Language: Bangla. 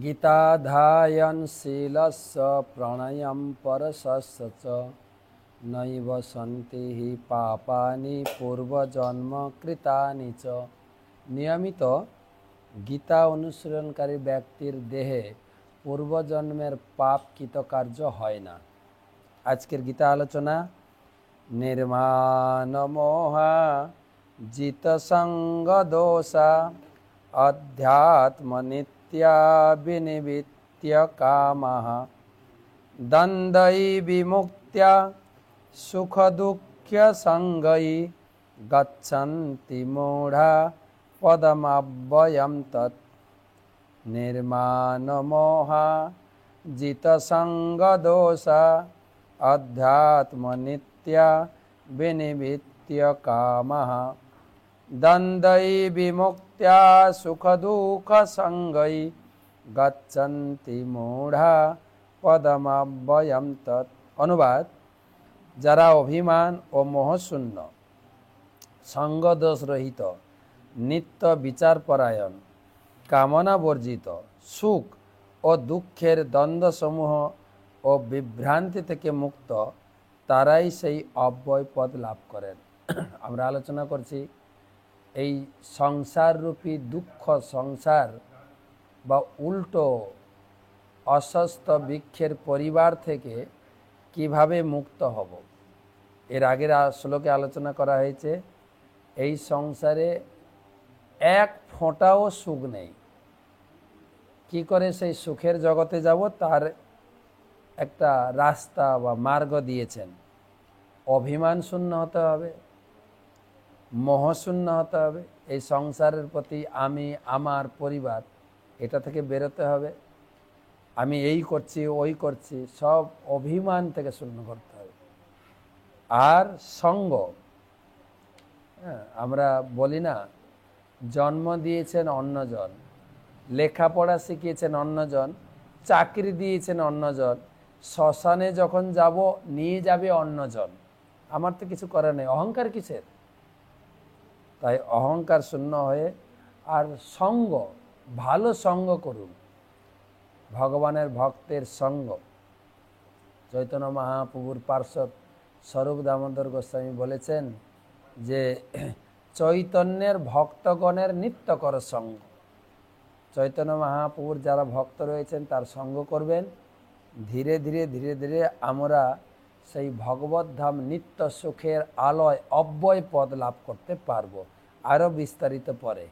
गीताधायन् शीलस्य प्रणयं परशस्य च नैव सन्ति हि पापानि पूर्वजन्म कृतानि च। नियमित गीता অনুশীলনকারী ব্যক্তির দেহে পূর্বজন্মের পাপ কৃতকার্য হয় না। আজকের গীতা আলোচনা নির্মাণ মোহা জিত সঙ্গ দোষা অধ্যাত্ম নিত্যা বিনিবিত্য কামঃ দ্বন্দ্বৈ বিমুক্ত্যা সুখ দুঃখ সঙ্গৈ গচ্ছন্তি মূঢ়া পদমব্যয়ম তৎ। নির্মাণ মোহা জিত সঙ্গ দোষা অধ্যাত্ম নিত্যা বিনিবিত্য কামঃ দ্বন্দ্বৈ বিমুক্ত্যা সুখ দুঃখ সঙ্গৈ গচ্ছন্তি মূঢ়া পদমব্যয়ম তৎ। অনুবাদ: যারা অভিমান ও মোহশূন্য, সঙ্গদোষ রহিত, নিত্য বিচারপরায়ণ, কামনা বর্জিত, সুখ ও দুঃখের দ্বন্দ্বসমূহ ও বিভ্রান্তি থেকে মুক্ত, তারাই সেই অব্যয় পদ লাভ করেন। আমরা আলোচনা করছি এই সংসাররূপী দুঃখ সংসার বা উল্টো অসুস্থ বৃক্ষের পরিবার থেকে কিভাবে মুক্ত হব। এর আগের শ্লোকে আলোচনা করা হয়েছে এই সংসারে এক ফোঁটাও সুখ নেই। কি করে সেই সুখের জগতে যাব তার একটা রাস্তা বা মার্গ দিয়েছেন। অভিমান শূন্য হতে হবে, মোহশূন্য হতে হবে, এই সংসারের প্রতি আমি, আমার, পরিবার, এটা থেকে বেরোতে হবে। আমি এই করছি, ওই করছি, সব অভিমান থেকে শূন্য করতে হবে। আর সঙ্গ, আমরা বলি না, জন্ম দিয়েছেন অন্যজন, লেখাপড়া শিখিয়েছেন অন্যজন, চাকরি দিয়েছেন অন্যজন, শ্মশানে যখন যাব নিয়ে যাবে অন্যজন, আমার তো কিছু করার নেই। অহংকার কিসের? তাই অহংকার শূন্য হয়ে আর সঙ্গ, ভালো সঙ্গ করুন, ভগবানের ভক্তের সঙ্গ। চৈতন্য মহাপ্রভুর পার্শ্বদ স্বরূপ দামোদর গোস্বামী বলেছেন যে চৈতন্যের ভক্তগণের নিত্যকর সঙ্গ। চৈতন্য মহাপ্রভুর যারা ভক্ত রয়েছেন তার সঙ্গ করবেন, ধীরে ধীরে ধীরে ধীরে আমরা সেই ভগবত ধাম নিত্য সুখের আলয় অব্যয় পদ লাভ করতে পারবো। আরও বিস্তারিত পরে।